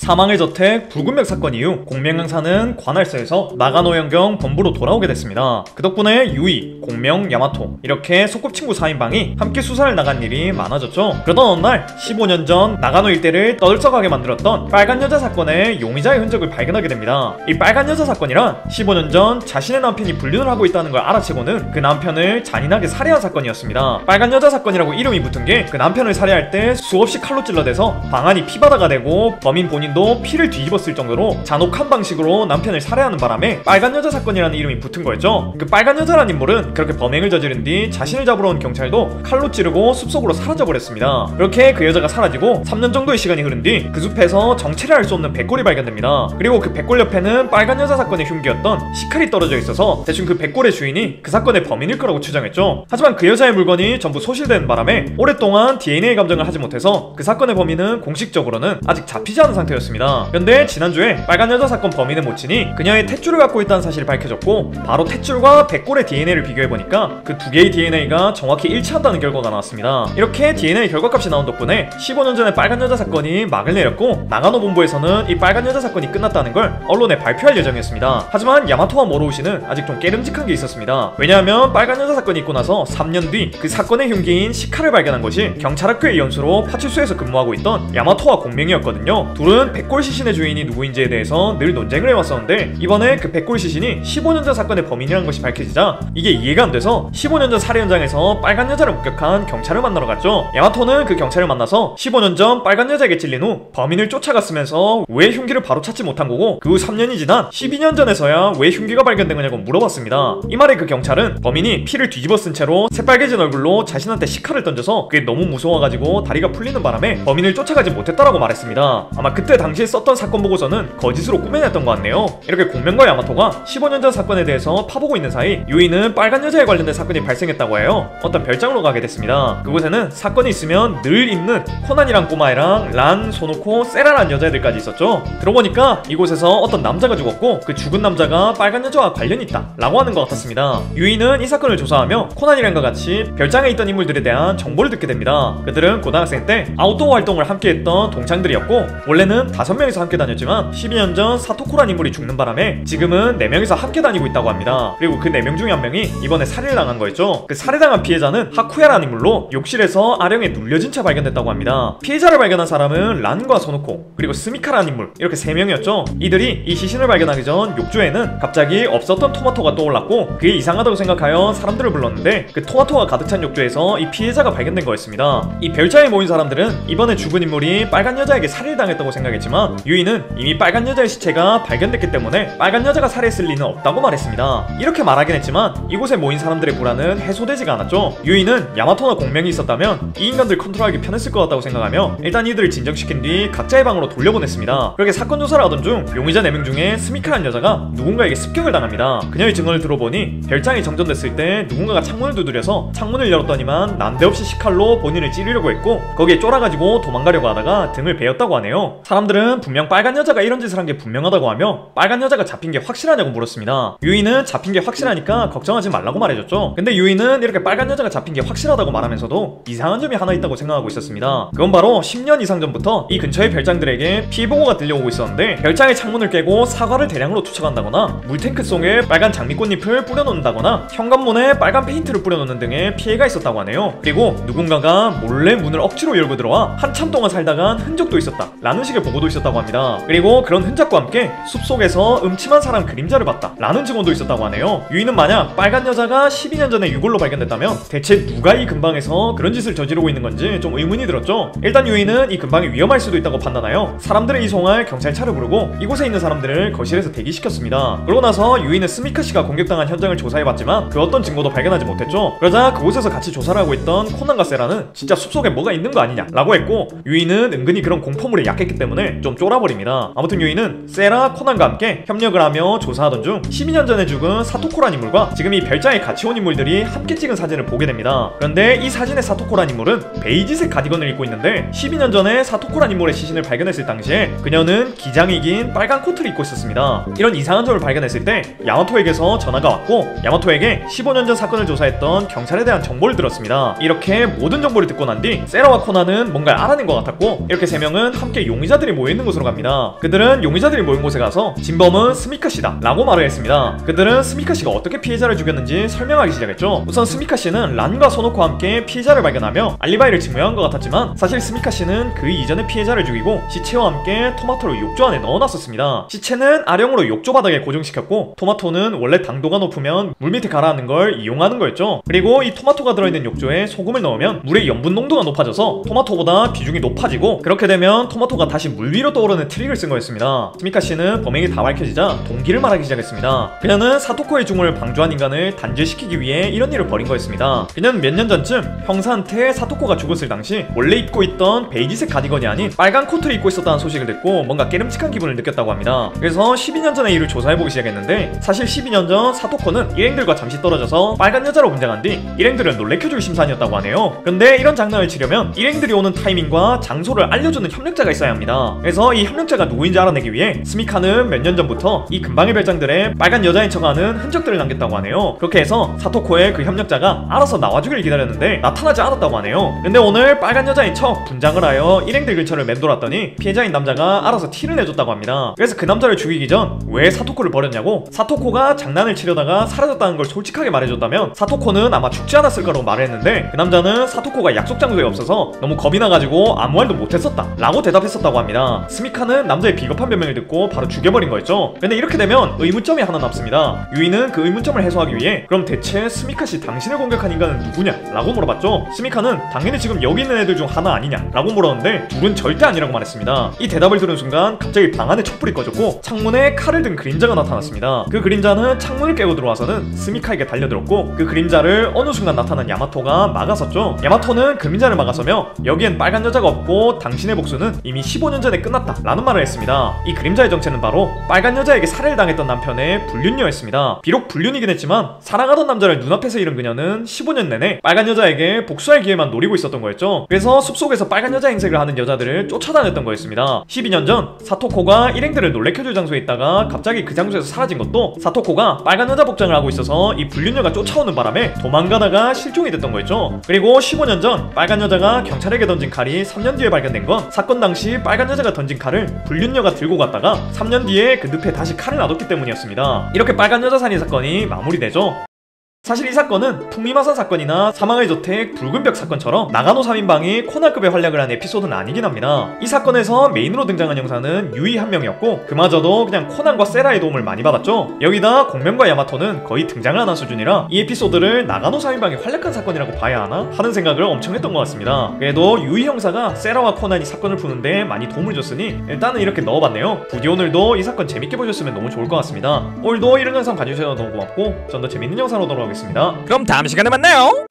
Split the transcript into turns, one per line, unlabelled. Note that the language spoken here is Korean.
사망의 저택 불금명 사건 이후 공명 강사는 관할서에서 나가노 현경 본부로 돌아오게 됐습니다. 그 덕분에 유이, 공명, 야마토 이렇게 소꿉친구 4인방이 함께 수사를 나간 일이 많아졌죠. 그러던 어느 날 15년 전 나가노 일대를 떠들썩하게 만들었던 빨간 여자 사건의 용의자의 흔적을 발견하게 됩니다. 이 빨간 여자 사건이란 15년 전 자신의 남편이 불륜을 하고 있다는 걸 알아채고는 그 남편을 잔인하게 살해한 사건이었습니다. 빨간 여자 사건이라고 이름이 붙은 게 그 남편을 살해할 때 수없이 칼로 찔러대서 방안이 피바다가 되고 범인 본인도 피를 뒤집었을 정도로 잔혹한 방식으로 남편을 살해하는 바람에 빨간 여자 사건이라는 이름이 붙은 거였죠. 그 빨간 여자라는 인물은 그렇게 범행을 저지른 뒤 자신을 잡으러 온 경찰도 칼로 찌르고 숲속으로 사라져버렸습니다. 그렇게 그 여자가 사라지고 3년 정도의 시간이 흐른 뒤 그 숲에서 정체를 알 수 없는 백골이 발견됩니다. 그리고 그 백골 옆에는 빨간 여자 사건의 흉기였던 시칼이 떨어져 있어서 대충 그 백골의 주인이 그 사건의 범인일 거라고 추정했죠. 하지만 그 여자의 물건이 전부 소실되는 바람에 오랫동안 DNA 감정을 하지 못해서 그 사건의 범인은 공식적으로는 아직 잡히지 않은 상태였습니다. 그런데 지난주에 빨간 여자 사건 범인의 모친이 그녀의 탯줄을 갖고 있다는 사실이 밝혀졌고 바로 탯줄과 백골의 DNA를 비교해보니까 그 두 개의 DNA가 정확히 일치한다는 결과가 나왔습니다. 이렇게 DNA 결과값이 나온 덕분에 15년 전에 빨간 여자 사건이 막을 내렸고 나가노 본부에서는 이 빨간 여자 사건이 끝났다는 걸 언론에 발표할 예정이었습니다. 하지만 야마토와 모로우시는 아직 좀 깨름직한 게 있었습니다. 왜냐하면 빨간 여자 사건이 있고 나서 3년 뒤 그 사건의 흉기인 시칼을 발견한 것이 경찰학교의 연수로 파출소에서 근무하고 있던 야마토와 공명이었거든요. 둘은 백골 시신의 주인이 누구인지에 대해서 늘 논쟁을 해왔었는데 이번에 그 백골 시신이 15년 전 사건의 범인이라는 것이 밝혀지자 이게 이해가 안 돼서 15년 전 살해 현장에서 빨간 여자를 목격한 경찰을 만나러 갔죠. 야마토는 그 경찰을 만나서 15년 전 빨간 여자에게 찔린 후 범인을 쫓아갔으면서 왜 흉기를 바로 찾지 못한 거고 그 후 3년이 지난 12년 전에서야 왜 흉기가 발견된 거냐고 물어봤습니다. 이 말에 그 경찰은 범인이 피를 뒤집어 쓴 채로 새빨개진 얼굴로 자신한테 시칼을 던져서 그게 너무 무서워가지고 다리가 풀리는 바람에 범인을 쫓아가지 못했다라고 말했습니다. 아마 그때 당시에 썼던 사건 보고서는 거짓으로 꾸며냈던 것 같네요. 이렇게 공명과 야마토가 15년 전 사건에 대해서 파보고 있는 사이 유이는 빨간 여자에 관련된 사건이 발생했다고 해요. 어떤 별장으로 가게 됐습니다. 그곳에는 사건이 있으면 늘 있는 코난이랑 꼬마애랑 란, 소노코, 세라란 여자애들까지 있었죠. 들어보니까 이곳에서 어떤 남자가 죽었고 그 죽은 남자가 빨간 여자와 관련이 있다 라고 하는 것 같았습니다. 유이는 이 사건을 조사하며 코난이랑과 같이 별장에 있던 인물들에 대한 정보를 듣게 됩니다. 그들은 고등학생 때 아웃도어 활동을 함께 했던 동창들이었고 원래는 5명이서 함께 다녔지만 12년 전 사토코란 인물이 죽는 바람에 지금은 4명이서 함께 다니고 있다고 합니다. 그리고 그 4명 중에 1명이 이번에 살해를 당한 거였죠. 그 살해당한 피해자는 하쿠야라는 인물로 욕실에서 아령에 눌려진 채 발견됐다고 합니다. 피해자를 발견한 사람은 란과 소노코 그리고 스미카라는 인물 이렇게 3명이었죠. 이들이 이 시신을 발견하기 전 욕조에는 갑자기 없었던 토마토가 떠올랐고 그게 이상하다고 생각하여 사람들을 불렀는데 그 토마토가 가득 찬 욕조에서 이 피해자가 발견된 거였습니다. 이 별장에 모인 사람들은 이번에 죽은 인물이 빨간 여자에게 살해를 당했다고 생각했지만 유이는 이미 빨간 여자의 시체가 발견됐기 때문에 빨간 여자가 살해했을 리는 없다고 말했습니다. 이렇게 말하긴 했지만 이곳에 모인 사람들의 불안은 해소되지가 않았죠. 유이는 야마토나 공명이 있었다면 이 인간들 컨트롤하기 편했을 것 같다고 생각하며 일단 이들을 진정시킨 뒤 각자의 방으로 돌려보냈습니다. 그렇게 사건 조사를 하던 중 용의자 4명 중에 스미카라는 여자가 누군가에게 습격을 당합니다. 그녀의 증언을 들어보니 별장이 정전됐을 때 누군가가 창문을 두드려서 창문을 열었더니만 난데없이 시칼로 본인을 찌르려고 했고 거기에 쫄아가지고 도망가려고 하다가 등을 베었다고 하네요. 사람들은 분명 빨간 여자가 이런 짓을 한 게 분명하다고 하며 빨간 여자가 잡힌 게 확실하냐고 물었습니다. 유이는 잡힌 게 확실하니까 걱정하지 말라고 말해줬죠. 근데 유이는 이렇게 빨간 여자가 잡힌 게 확실하다고 말하면서도 이상한 점이 하나 있다고 생각하고 있었습니다. 그건 바로 10년 이상 전부터 이 근처의 별장들에게 피해 보고가 들려오고 있었는데 별장의 창문을 깨고 사과를 대량으로 투척한다거나 물탱크 속에 빨간 장미꽃잎을 뿌려놓는다거나 현관문에 빨간 페인트를 뿌려놓는 등의 피해가 있었다고 하네요. 그리고 누군가가 몰래 문을 억지로 열고 들어와 한참 동안 살다간 흔적도 있었다 라는 식의 보고도 있었다고 합니다. 그리고 그런 흔적과 함께 숲속에서 음침한 사람 그림자를 봤다 라는 증언도 있었다고 하네요. 유이는 만약 빨간 여자가 12년 전에 유골로 발견됐다면 대체 누가 이 근방에서 그런 짓을 저지르고 있는 건지 좀 의문이 들었죠. 일단 유이는 이 근방이 위험할 수도 있다고 판단하여 사람들을 이송할 경찰차를 부르고 이곳에 있는 사람들을 거실에서 대기시켰습니다. 그러고 나서 유이는 스미카씨가 공격당한 현장을 조사해봤지만 그 어떤 증거도 발견하지 못했죠. 그러자 그곳에서 같이 조사를 하고 있던 코난과 세라는 진짜 숲속에 뭐가 있는 거 아니냐 라고 했고 유이는 은근히 그런 공포물에 약했기 때문에 좀 쫄아버립니다. 아무튼 유이는 세라, 코난과 함께 협력을 하며 조사하던 중 12년 전에 죽은 사토코란 인물과 지금 이 별장에 같이 온 인물들이 함께 찍은 사진을 보게 됩니다. 그런데 이 사진의 사토코란 인물은 베이지색 가디건을 입고 있는데 12년 전에 사토코란 인물의 시신을 발견했을 당시에 그녀는 기장이 긴 빨간 코트를 입고 있었습니다. 이런 이상한 점을 발견했을 때 야마토에게서 전화가 왔고 야마토에게 15년 전 사건을 조사했던 경찰에 대한 정보를 들었습니다. 이렇게 모든 정보를 듣고 난 뒤 세라와 코난은 뭔가를 알아낸 것 같았고 이렇게 3명은 함께 용의자들이 모여있는 곳으로 갑니다. 그들은 용의자들이 모인 곳에 가서 진범은 스미카씨다 라고 말을 했습니다. 그들은 스미카씨가 어떻게 피해자를 죽였는지 설명하기 시작했죠. 우선 스미카씨는 란과 소노코와 함께 피해자를 발견하며 알리바이를 증명한 것 같았지만 사실 스미카씨는 그 이전에 피해자를 죽이고 시체와 함께 토마토를 욕조 안에 넣어놨었습니다. 시체는 아령으로 욕조 바닥에 고정시켰고 토마토는 원래 당도가 높으면 물 밑에 가라앉는 걸 이용하는 거였죠. 그리고 이 토마토가 들어있는 욕조에 소금을 넣으면 물의 염분 농도가 높아져서 토마토보다 비중이 높아지고 그렇게 되면 토마토가 다시 물 위로 떠오르는 트릭을 쓴 거였습니다. 스미카씨는 범행이 다 밝혀지자 동기를 말하기 시작했습니다. 그녀는 사토코의 죽음을 방조한 인간을 단죄시키기 위해 이런 일을 벌인 거였습니다. 그녀는 몇 년 전쯤 형사한테 사토코가 죽었을 당시 원래 입고 있던 베이지색 가디건이 아닌 빨간 코트를 입고 있었다는 소식을 듣고 뭔가 깨름칙한 기분을 느꼈다고 합니다. 그래서 12년 전에 이를 조사해보기 시작했는데 사실 12년 전 사토코는 일행들과 잠시 떨어져서 빨간 여자로 분장한 뒤 일행들을 놀래켜줄 심산이었다고 하네요. 근데 이런 장난을 치려면 일행들이 오는 타이밍과 장소를 알려주는 협력자가 있어야 합니다. 그래서 이 협력자가 누구인지 알아내기 위해 스미카는 몇 년 전부터 이 근방의 별장들에 빨간 여자인 척하는 흔적들을 남겼다고 하네요. 그렇게 해서 사토코의 그 협력자가 알아서 나와주길 기다렸는데 나타나지 않았다고 하네요. 근데 오늘 빨간 여자인 척 분장을 하여 일행들 근처를 맴돌았더니 피해자인 남자가 알아서 티를 내줬다고 합니다. 그래서 그 남자를 죽이기 전 왜 사토코를 버렸냐고 사토코가 장난을 치려다가 사라졌다는 걸 솔직하게 말해줬다면 사토코는 아마 죽지 않았을 거라고 말을 했는데 그 남자는 사토코가 약속 장소에 없어서 너무 겁이 나가지고 아무 말도 못했었다 라고 대답했었다고 합니다. 스미카는 남자의 비겁한 변명을 듣고 바로 죽여버린 거였죠. 근데 이렇게 되면 의문점이 하나 남습니다. 유이는 그 의문점을 해소하기 위해 그럼 대체 스미카씨 당신을 공격한 인간은 누구냐? 라고 물어봤죠. 스미카는 당연히 지금 여기 있는 애들 중 하나 아니냐? 라고 물었는데 둘은 절대 아니라고 말했습니다. 이 대답을 들은 순간 갑자기 방 안에 촛불이 꺼졌고 창문에 칼을 든 그림자가 나타났습니다. 그 그림자는 창문을 깨고 들어와서는 스미카에게 달려들었고 그 그림자를 어느 순간 나타난 야마토가 막아섰죠. 야마토는 그림자를 막아서며 여기엔 빨간 여자가 없고 당신의 복수는 이미 15년 전에 끝났다 라는 말을 했습니다. 이 그림자의 정체는 바로 빨간 여자에게 살해를 당했던 남편의 불륜녀였습니다. 비록 불륜이긴 했지만 사랑하던 남자를 눈앞에서 잃은 그녀는 15년 내내 빨간 여자에게 복수할 기회만 노리고 있었던 거였죠. 그래서 숲속에서 빨간 여자 행색을 하는 여자들을 쫓아다녔던 거였습니다. 12년 전 사토코가 일행들을 놀래켜줄 장소에 있다가 갑자기 그 장소에서 사라진 것도 사토코가 빨간 여자 복장을 하고 있어서 이 불륜녀가 쫓아오는 바람에 도망가다가 실종이 됐던 거였죠. 그리고 15년 전 빨간 여자가 경찰에게 던진 칼이 3년 뒤에 발견된 건 사건 당시 빨간 여자가 던진 칼을 불륜녀가 들고 갔다가 3년 뒤에 그 늪에 다시 칼을 놔뒀기 때문이었습니다. 이렇게 빨간 여자 살인 사건이 마무리되죠. 사실 이 사건은 풍미마산 사건이나 사망의 저택, 붉은 벽 사건처럼 나가노 3인방이 코난급의 활약을 한 에피소드는 아니긴 합니다. 이 사건에서 메인으로 등장한 형사는 유이 한 명이었고 그마저도 그냥 코난과 세라의 도움을 많이 받았죠. 여기다 공명과 야마토는 거의 등장을 안 한 수준이라 이 에피소드를 나가노 3인방이 활약한 사건이라고 봐야 하나? 하는 생각을 엄청 했던 것 같습니다. 그래도 유이 형사가 세라와 코난이 사건을 푸는데 많이 도움을 줬으니 일단은 이렇게 넣어봤네요. 부디 오늘도 이 사건 재밌게 보셨으면 너무 좋을 것 같습니다. 오늘도 이런 영상 봐주셔서 너무 고맙고 전 더 재밌는 영상으로 돌아오겠습니다.
그럼 다음 시간에 만나요.